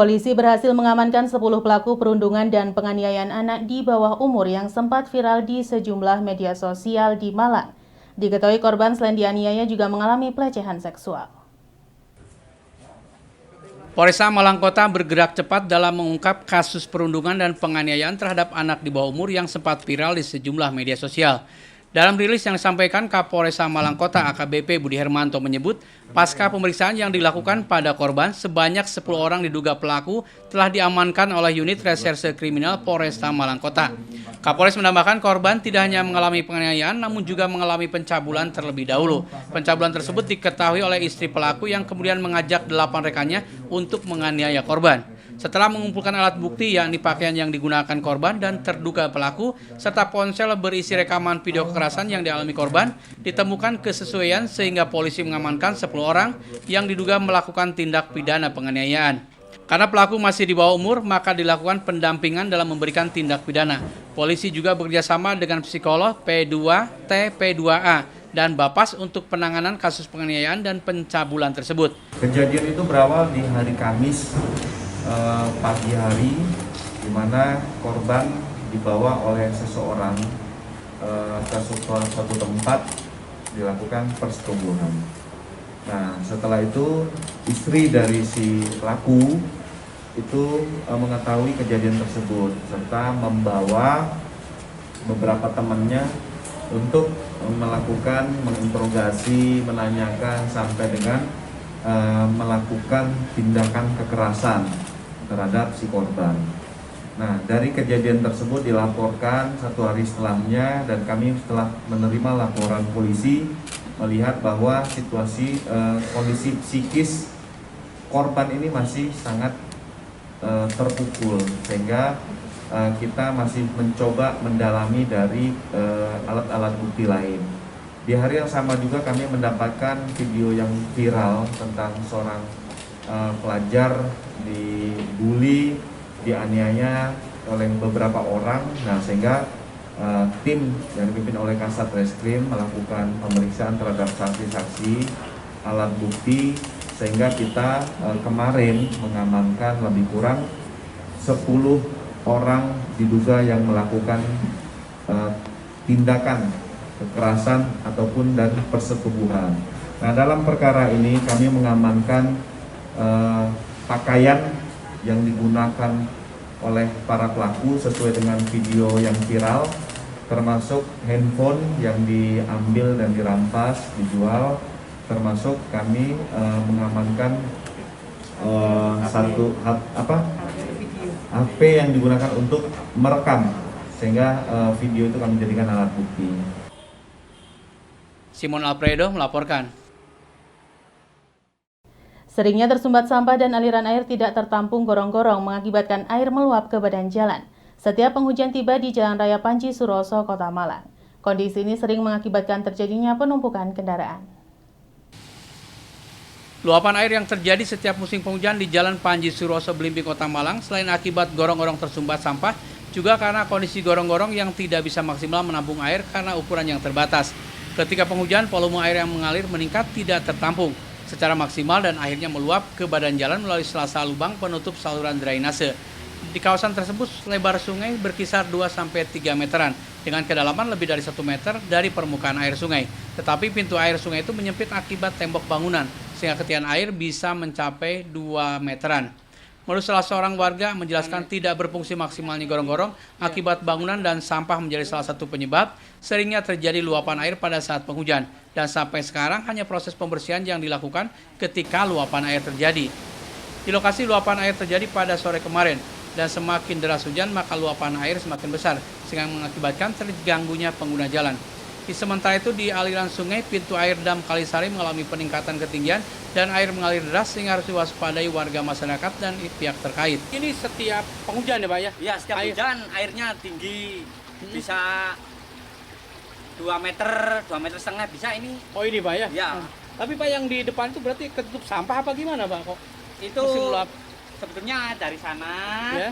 Polisi berhasil mengamankan 10 pelaku perundungan dan penganiayaan anak di bawah umur yang sempat viral di sejumlah media sosial di Malang. Diketahui korban selain dianiaya juga mengalami pelecehan seksual. Polresta Malang Kota bergerak cepat dalam mengungkap kasus perundungan dan penganiayaan terhadap anak di bawah umur yang sempat viral di sejumlah media sosial. Dalam rilis yang disampaikan, Kapolresta Malang Kota AKBP Budi Hermanto menyebut, pasca pemeriksaan yang dilakukan pada korban, sebanyak 10 orang diduga pelaku telah diamankan oleh unit reserse kriminal Polresta Malang Kota. Kapolres menambahkan korban tidak hanya mengalami penganiayaan, namun juga mengalami pencabulan terlebih dahulu. Pencabulan tersebut diketahui oleh istri pelaku yang kemudian mengajak 8 rekannya untuk menganiaya korban. Setelah mengumpulkan alat bukti yakni pakaian yang digunakan korban dan terduga pelaku, serta ponsel berisi rekaman video kekerasan yang dialami korban, ditemukan kesesuaian sehingga polisi mengamankan 10 orang yang diduga melakukan tindak pidana penganiayaan. Karena pelaku masih di bawah umur, maka dilakukan pendampingan dalam memberikan tindak pidana. Polisi juga bekerjasama dengan psikolog P2T P2A dan Bapas untuk penanganan kasus penganiayaan dan pencabulan tersebut. Kejadian itu berawal di hari Kamis pagi hari, di mana korban dibawa oleh seseorang ke suatu tempat dilakukan persetubuhan. Nah, setelah itu istri dari si pelaku itu mengetahui kejadian tersebut serta membawa beberapa temannya untuk melakukan menginterogasi, menanyakan sampai dengan melakukan tindakan kekerasan terhadap si korban. Nah, dari kejadian tersebut dilaporkan 1 hari setelahnya, dan kami setelah menerima laporan polisi melihat bahwa situasi kondisi psikis korban ini masih sangat terpukul, sehingga kita masih mencoba mendalami dari alat-alat bukti lain. Di hari yang sama juga kami mendapatkan video yang viral tentang seorang pelajar dibully, dianiaya oleh beberapa orang. Nah, sehingga tim yang dipimpin oleh Kasat Reskrim melakukan pemeriksaan terhadap saksi-saksi, alat bukti, sehingga kita kemarin mengamankan lebih kurang 10 orang diduga yang melakukan tindakan kekerasan ataupun dan persetubuhan. Nah, dalam perkara ini kami mengamankan pakaian yang digunakan oleh para pelaku sesuai dengan video yang viral, termasuk handphone yang diambil dan dirampas, dijual, termasuk kami mengamankan HP yang digunakan untuk merekam, sehingga video itu kami jadikan alat bukti. Simon Alfredo melaporkan. Seringnya tersumbat sampah dan aliran air tidak tertampung gorong-gorong mengakibatkan air meluap ke badan jalan. Setiap penghujan tiba di Jalan Raya Panji Suroso, Kota Malang. Kondisi ini sering mengakibatkan terjadinya penumpukan kendaraan. Luapan air yang terjadi setiap musim penghujan di Jalan Panji Suroso, Blimbing, Kota Malang, selain akibat gorong-gorong tersumbat sampah, juga karena kondisi gorong-gorong yang tidak bisa maksimal menampung air karena ukuran yang terbatas. Ketika penghujan, volume air yang mengalir meningkat tidak tertampung secara maksimal dan akhirnya meluap ke badan jalan melalui salah lubang penutup saluran drainase. Di kawasan tersebut, lebar sungai berkisar 2-3 meteran dengan kedalaman lebih dari 1 meter dari permukaan air sungai. Tetapi pintu air sungai itu menyempit akibat tembok bangunan, sehingga ketinggian air bisa mencapai 2 meteran. Menurut salah seorang warga menjelaskan tidak berfungsi maksimalnya gorong-gorong akibat bangunan dan sampah menjadi salah satu penyebab seringnya terjadi luapan air pada saat penghujan. Dan sampai sekarang hanya proses pembersihan yang dilakukan ketika luapan air terjadi. Di lokasi luapan air terjadi pada sore kemarin, dan semakin deras hujan maka luapan air semakin besar sehingga mengakibatkan terganggunya pengguna jalan. Di sementara itu di aliran sungai pintu air Dam Kalisari mengalami peningkatan ketinggian dan air mengalir deras sehingga harus diwaspadai warga masyarakat dan pihak terkait. Ini setiap penghujan ya Pak ya? Iya, setiap hujan airnya tinggi, bisa 2 meter, 2,5 meter bisa ini. Oh ini Pak ya? Ya. Tapi Pak yang di depan itu berarti ketutup sampah apa gimana Pak kok? Itu musim meluap? sebetulnya dari sana, Ya.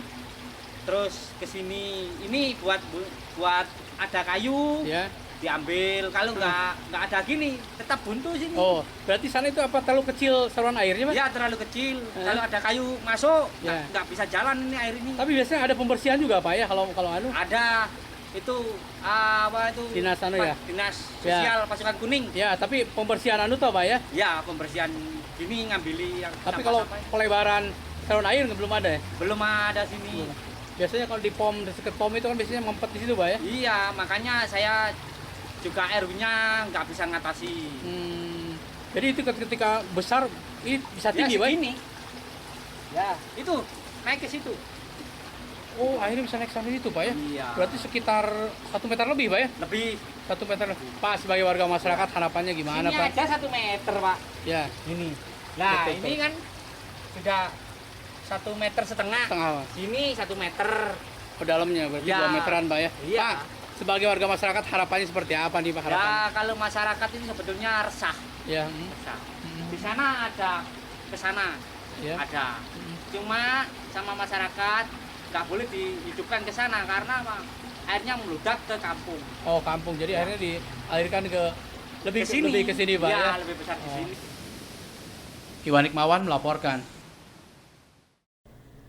terus ke sini. Ini buat ada kayu. Ya. diambil. Kalau nggak ada gini, tetap buntu sini. Oh, berarti sana itu apa terlalu kecil saluran airnya, Mas? Ya terlalu kecil. Kalau ada kayu masuk, Ya. nggak bisa jalan ini air ini. Tapi biasanya ada pembersihan juga Pak ya kalau anu? Ada itu apa itu? Dinas anu ya? Dinas Ya. sosial pasukan kuning. Ya, tapi pembersihan anu toh Pak ya? Ya pembersihan gini ngambili yang. Tapi kalau pelebaran saluran air belum ada ya? belum ada sini. Biasanya kalau di pom, di dekat pom itu kan biasanya mampet di situ Pak ya? Iya, makanya saya juga RW-nya nggak bisa ngatasi. Jadi itu ketika besar ini bisa tinggi Pak? Ini. Ya, itu naik ke situ. Oh, akhirnya bisa naik sampai situ Pak ya? Iya. Berarti sekitar 1 meter lebih Pak ya? Lebih. 1 meter. Pak, sebagai warga masyarakat harapannya gimana Ini Pak? aja 1 meter, Pak. Ya, Ini. Nah, Betul, ini kan sudah 1,5 meter. setengah Pak. Sini 1 meter. Ke dalamnya berarti Ya. 2 meteran Pak ya? Iya. Pak, sebagai warga masyarakat harapannya seperti apa nih Pak harapannya? Ya, kalau masyarakat ini sebetulnya resah. Ya. Resah. Di sana ada, ke sana Ya. ada. Cuma sama masyarakat nggak boleh dihidupkan ke sana karena apa? Airnya meludak ke kampung. Oh, kampung. Jadi akhirnya dialirkan ke lebih ke sini Pak Ya, ya? lebih besar di Oh. sini. Iwan Hikmawan melaporkan.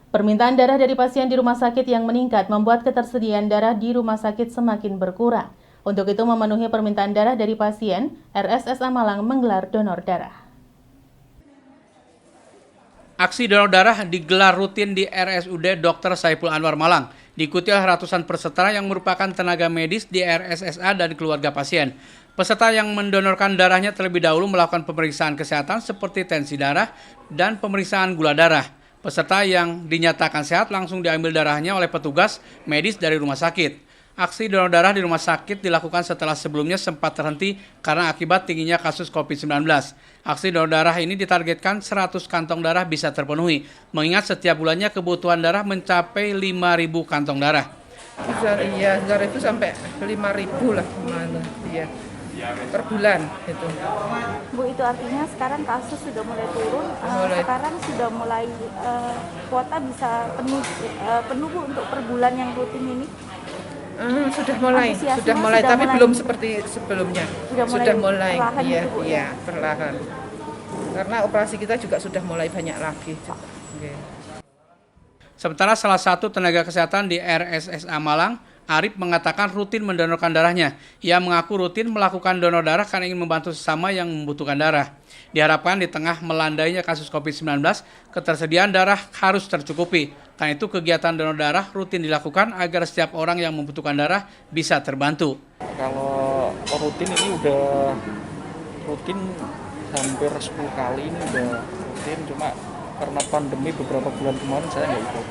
Permintaan darah dari pasien di rumah sakit yang meningkat membuat ketersediaan darah di rumah sakit semakin berkurang. Untuk itu memenuhi permintaan darah dari pasien, RSSA Malang menggelar donor darah. Aksi donor darah digelar rutin di RSUD Dr. Saiful Anwar Malang. Diikuti oleh ratusan peserta yang merupakan tenaga medis di RSSA dan keluarga pasien. Peserta yang mendonorkan darahnya terlebih dahulu melakukan pemeriksaan kesehatan seperti tensi darah dan pemeriksaan gula darah. Peserta yang dinyatakan sehat langsung diambil darahnya oleh petugas medis dari rumah sakit. Aksi donor darah di rumah sakit dilakukan setelah sebelumnya sempat terhenti karena akibat tingginya kasus COVID-19. Aksi donor darah ini ditargetkan 100 kantong darah bisa terpenuhi, mengingat setiap bulannya kebutuhan darah mencapai 5.000 kantong darah. Iya, itu sampai 5.000 lah mana, iya, per bulan itu. Bu, itu artinya sekarang kasus sudah mulai turun, sekarang sudah mulai kuota bisa penuh Bu untuk per bulan yang rutin ini? Sudah mulai, tapi mulai, belum seperti sebelumnya. Sudah mulai, iya, gitu, iya, perlahan. Karena operasi kita juga sudah mulai banyak lagi. Okay. Sementara salah satu tenaga kesehatan di RSSA Malang, Arif mengatakan rutin mendonorkan darahnya. Ia mengaku rutin melakukan donor darah karena ingin membantu sesama yang membutuhkan darah. Diharapkan di tengah melandainya kasus COVID-19, ketersediaan darah harus tercukupi. Karena itu kegiatan donor darah rutin dilakukan agar setiap orang yang membutuhkan darah bisa terbantu. Kalau rutin ini udah rutin hampir 10 kali ini udah rutin, cuma karena pandemi beberapa bulan kemarin saya nggak ikut.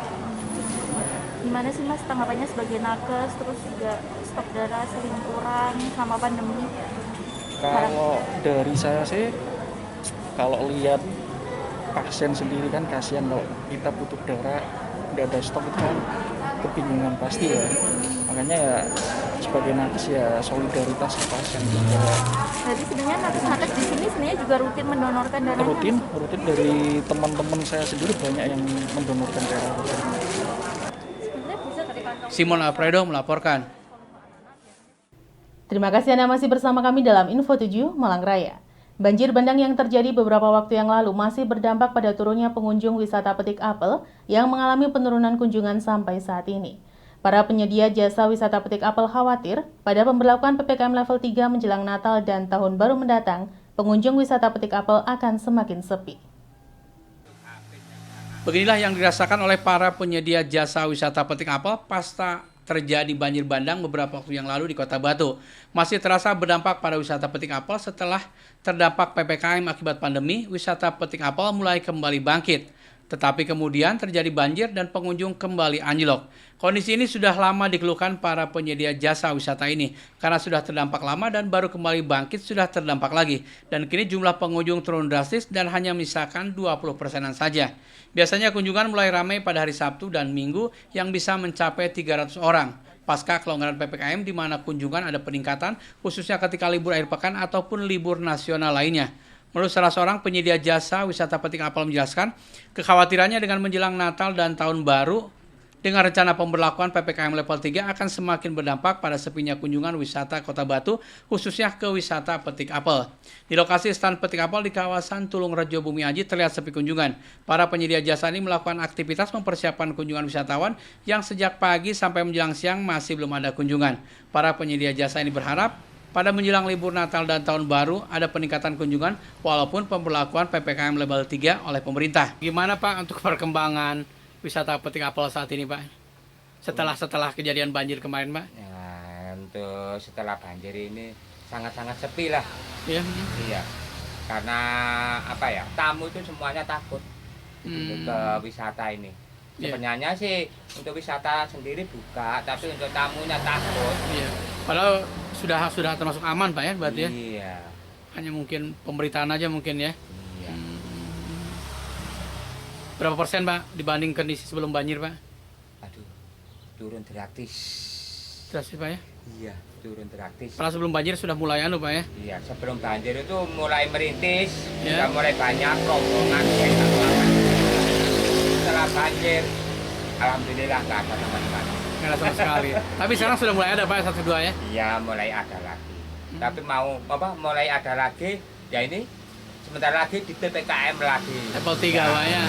Gimana sih Mas tanggapannya sebagai nakes, terus juga stok darah sering kurang sama pandemi? Kalau dari saya sih, kalau lihat pasien sendiri kan kasihan kalau kita butuh darah, nggak ada stok itu kan kebingungan pasti ya. Makanya ya sebagai nakes ya solidaritas ke pasien juga. Jadi sebenarnya nakes di sini sebenarnya juga rutin mendonorkan darahnya? Rutin dari teman-teman saya sendiri banyak yang mendonorkan darah. Simon Alfredo melaporkan. Terima kasih Anda masih bersama kami dalam Info 7 Malang Raya. Banjir bandang yang terjadi beberapa waktu yang lalu masih berdampak pada turunnya pengunjung wisata petik apel yang mengalami penurunan kunjungan sampai saat ini. Para penyedia jasa wisata petik apel khawatir pada pemberlakuan PPKM level 3 menjelang Natal dan Tahun Baru mendatang, pengunjung wisata petik apel akan semakin sepi. Beginilah yang dirasakan oleh para penyedia jasa wisata petik apel pasca terjadi banjir bandang beberapa waktu yang lalu di Kota Batu. Masih terasa berdampak pada wisata petik apel setelah terdampak PPKM akibat pandemi, wisata petik apel mulai kembali bangkit. Tetapi kemudian terjadi banjir dan pengunjung kembali anjlok. Kondisi ini sudah lama dikeluhkan para penyedia jasa wisata ini karena sudah terdampak lama dan baru kembali bangkit sudah terdampak lagi. Dan kini jumlah pengunjung turun drastis dan hanya menyisakan 20%-an saja. Biasanya kunjungan mulai ramai pada hari Sabtu dan Minggu yang bisa mencapai 300 orang. Pasca kelonggaran PPKM di mana kunjungan ada peningkatan khususnya ketika libur akhir pekan ataupun libur nasional lainnya. Menurut salah seorang penyedia jasa wisata petik apel menjelaskan, kekhawatirannya dengan menjelang Natal dan Tahun Baru Dengan rencana pemberlakuan PPKM level 3 akan semakin berdampak pada sepinya kunjungan wisata Kota Batu, khususnya ke wisata petik apel. Di lokasi stand petik apel di kawasan Tulung Rejo Bumi Aji terlihat sepi kunjungan. Para penyedia jasa ini melakukan aktivitas mempersiapkan kunjungan wisatawan yang sejak pagi sampai menjelang siang masih belum ada kunjungan. Para penyedia jasa ini berharap pada menjelang libur Natal dan Tahun Baru ada peningkatan kunjungan walaupun pemberlakuan PPKM level 3 oleh pemerintah. Gimana Pak untuk perkembangan wisata petik apel saat ini Pak? Setelah kejadian banjir kemarin Pak? Ya, untuk setelah banjir ini sangat-sangat sepi lah. Iya. Iya. Karena apa ya? Tamu itu semuanya takut ke wisata ini. Sebenarnya sih untuk wisata sendiri buka, tapi untuk tamunya takut. Iya. Padahal sudah termasuk aman Pak ya berarti ya? Iya. Hanya mungkin pemberitaan aja mungkin ya. Iya. Berapa persen Pak dibanding kondisi sebelum banjir Pak? Aduh, turun drastis. Drastis Pak ya? Iya, turun drastis. Padahal sebelum banjir sudah mulai Pak ya? Iya, sebelum banjir itu mulai merintis, Ya. sudah mulai banyak rombongan yang setelah banjir, alhamdulillah nggak ada teman-teman. Nggak ada sama sekali. Tapi sekarang sudah mulai ada Pak 1-2 ya? Iya, mulai ada lagi. Tapi mulai ada lagi, ya ini sebentar lagi di PPKM lagi. Level 3 Pak ya?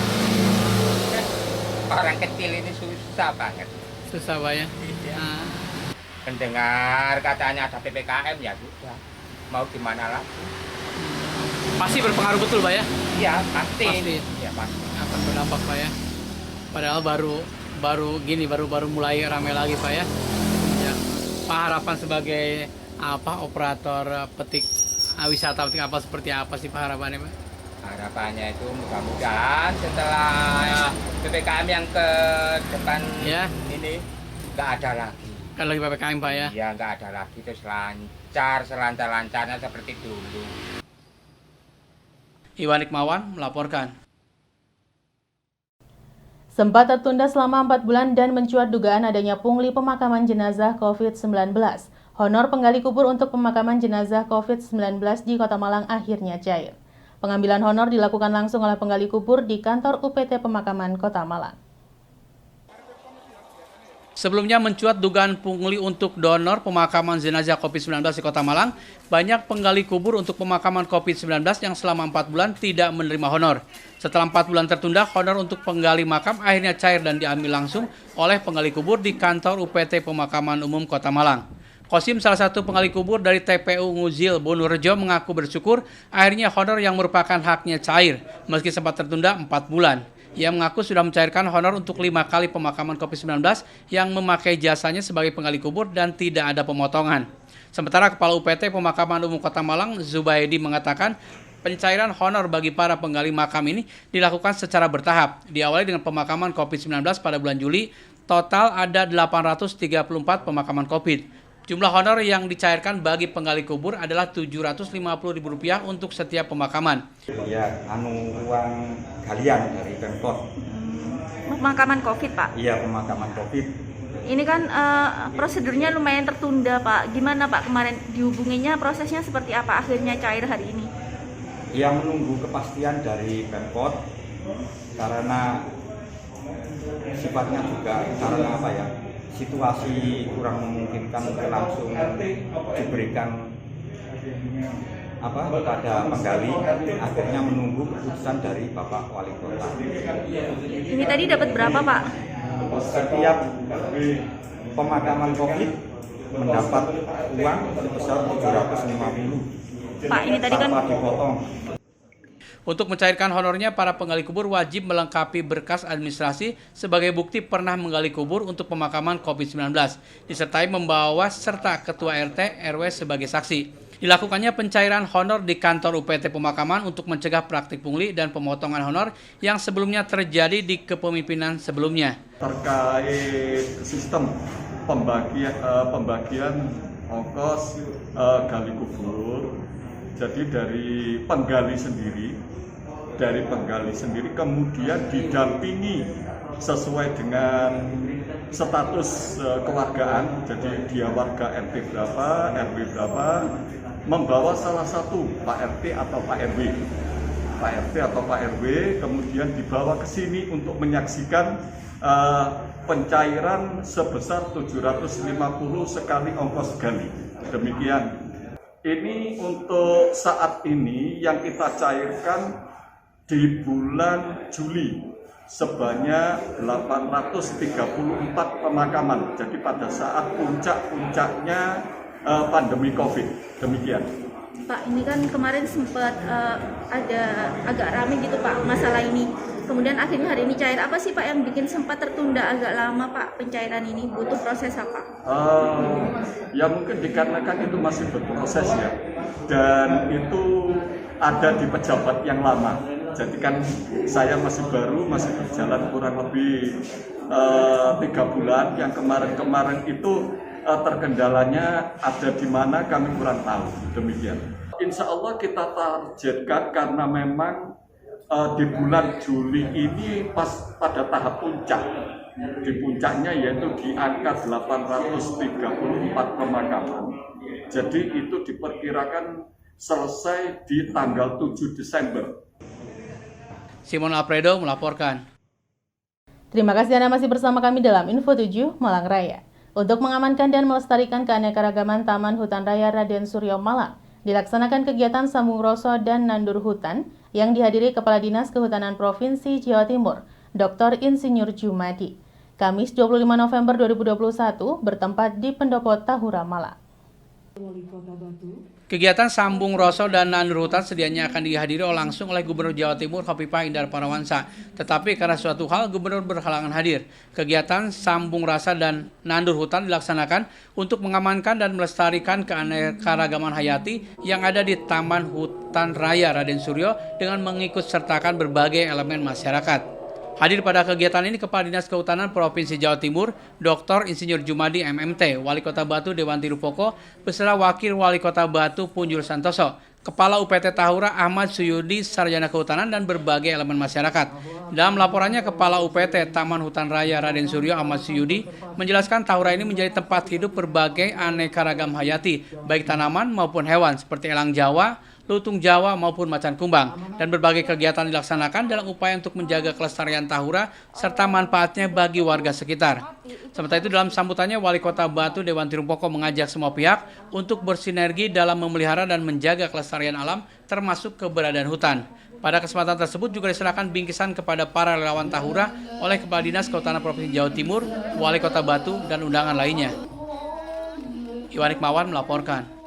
Orang kecil ini susah banget. Susah Pak ya? Iya. Mendengar katanya ada PPKM ya sudah. Mau gimana lagi? Pasti berpengaruh betul Pak ya? Iya, pasti. Pasti. Iya, pasti. Akan berdampak Pak ya? Padahal baru mulai ramai lagi Pak ya? Ya. Pak harapan sebagai operator petik wisata petik apel seperti apa sih Pak harapannya Pak? Harapannya itu mudah-mudahan setelah PPKM yang ke depan Ya. ini nggak ada lagi. Kan lagi PPKM Pak ya? Iya, nggak ada lagi, terus selancar-lancarnya seperti dulu. Iwan Ikmawan melaporkan. Sempat tertunda selama 4 bulan dan mencuat dugaan adanya pungli pemakaman jenazah COVID-19. Honor penggali kubur untuk pemakaman jenazah COVID-19 di Kota Malang akhirnya cair. Pengambilan honor dilakukan langsung oleh penggali kubur di kantor UPT Pemakaman Kota Malang. Sebelumnya mencuat dugaan pungli untuk donor pemakaman jenazah COVID-19 di Kota Malang, banyak penggali kubur untuk pemakaman COVID-19 yang selama 4 bulan tidak menerima honor. Setelah 4 bulan tertunda, honor untuk penggali makam akhirnya cair dan diambil langsung oleh penggali kubur di kantor UPT Pemakaman Umum Kota Malang. Kosim, salah satu penggali kubur dari TPU Nguzil Bonurejo, mengaku bersyukur akhirnya honor yang merupakan haknya cair, meski sempat tertunda 4 bulan. Ia mengaku sudah mencairkan honor untuk 5 kali pemakaman COVID-19 yang memakai jasanya sebagai penggali kubur dan tidak ada pemotongan. Sementara Kepala UPT Pemakaman Umum Kota Malang, Zubaidi, mengatakan pencairan honor bagi para penggali makam ini dilakukan secara bertahap. Diawali dengan pemakaman COVID-19 pada bulan Juli, total ada 834 pemakaman COVID. Jumlah honor yang dicairkan bagi penggali kubur adalah Rp750.000 untuk setiap pemakaman. Ya, uang galian dari Pemkot. Pemakaman COVID, Pak? Iya, pemakaman COVID. Ini kan prosedurnya lumayan tertunda, Pak. Gimana, Pak, kemarin dihubunginya, prosesnya seperti apa akhirnya cair hari ini? Ya, menunggu kepastian dari Pemkot karena sifatnya juga karena apa ya? Situasi kurang memungkinkan untuk langsung diberikan kepada penggali, akhirnya menunggu keputusan dari Bapak Wali Kota. Ini tadi dapat berapa, Pak? Setiap pemakaman COVID mendapat uang sebesar 750. Pak, ini tadi kan tanpa dipotong. Untuk mencairkan honornya, para penggali kubur wajib melengkapi berkas administrasi sebagai bukti pernah menggali kubur untuk pemakaman COVID-19, disertai membawa serta Ketua RT RW sebagai saksi. Dilakukannya pencairan honor di kantor UPT Pemakaman untuk mencegah praktik pungli dan pemotongan honor yang sebelumnya terjadi di kepemimpinan sebelumnya. Terkait sistem pembagian ongkos gali kubur, jadi dari penggali sendiri kemudian didampingi sesuai dengan status kewargaan, jadi dia warga RT berapa, RW berapa, membawa salah satu Pak RT atau Pak RW, kemudian dibawa ke sini untuk menyaksikan pencairan sebesar 750 sekali ongkos gali. Demikian. Ini untuk saat ini yang kita cairkan di bulan Juli sebanyak 834 pemakaman. Jadi pada saat puncak-puncaknya pandemi COVID. Demikian. Pak, ini kan kemarin sempat ada agak ramai gitu Pak masalah ini. Kemudian akhirnya hari ini cair. Apa sih Pak yang bikin sempat tertunda agak lama Pak pencairan ini? Butuh proses apa? Ya mungkin dikarenakan itu masih berproses ya. Dan itu ada di pejabat yang lama. Jadi kan saya masih baru, masih berjalan kurang lebih 3 bulan. Yang kemarin-kemarin itu terkendalanya ada di mana kami kurang tahu. Demikian. Insya Allah kita targetkan karena memang di bulan Juli ini pas pada tahap puncak. Di puncaknya yaitu di angka 834 pemakaman. Jadi itu diperkirakan selesai di tanggal 7 Desember. Simon Alfredo melaporkan. Terima kasih Anda masih bersama kami dalam Info 7 Malang Raya. Untuk mengamankan dan melestarikan keanekaragaman Taman Hutan Raya Raden Suryo Malang, dilaksanakan kegiatan Sambung Roso dan Nandur Hutan yang dihadiri Kepala Dinas Kehutanan Provinsi Jawa Timur, Dr. Insinyur Jumadi. Kamis 25 November 2021 bertempat di Pendopo Tahura, Malang. Kegiatan Sambung Roso dan Nandur Hutan sedianya akan dihadiri langsung oleh Gubernur Jawa Timur Khofifah Indar Parawansa. Tetapi karena suatu hal Gubernur berhalangan hadir. Kegiatan Sambung Rasa dan Nandur Hutan dilaksanakan untuk mengamankan dan melestarikan keanekaragaman hayati yang ada di Taman Hutan Raya Raden Suryo dengan mengikut sertakan berbagai elemen masyarakat. Hadir pada kegiatan ini Kepala Dinas Kehutanan Provinsi Jawa Timur, Dr. Insinyur Jumadi MMT, Wali Kota Batu Dewanti Rupoko, beserta Wakil Wali Kota Batu Punjul Santoso, Kepala UPT Tahura Ahmad Suyudi, Sarjana Kehutanan dan berbagai elemen masyarakat. Dalam laporannya, Kepala UPT Taman Hutan Raya Raden Suryo Ahmad Suyudi menjelaskan Tahura ini menjadi tempat hidup berbagai aneka ragam hayati, baik tanaman maupun hewan seperti elang Jawa, lutung Jawa maupun macan kumbang, dan berbagai kegiatan dilaksanakan dalam upaya untuk menjaga kelestarian Tahura serta manfaatnya bagi warga sekitar. Sementara itu dalam sambutannya Wali Kota Batu Dewanti Rupoko mengajak semua pihak untuk bersinergi dalam memelihara dan menjaga kelestarian alam termasuk keberadaan hutan. Pada kesempatan tersebut juga diserahkan bingkisan kepada para relawan Tahura oleh Kepala Dinas Kehutanan Provinsi Jawa Timur, Wali Kota Batu, dan undangan lainnya. Iwan Hikmawan melaporkan.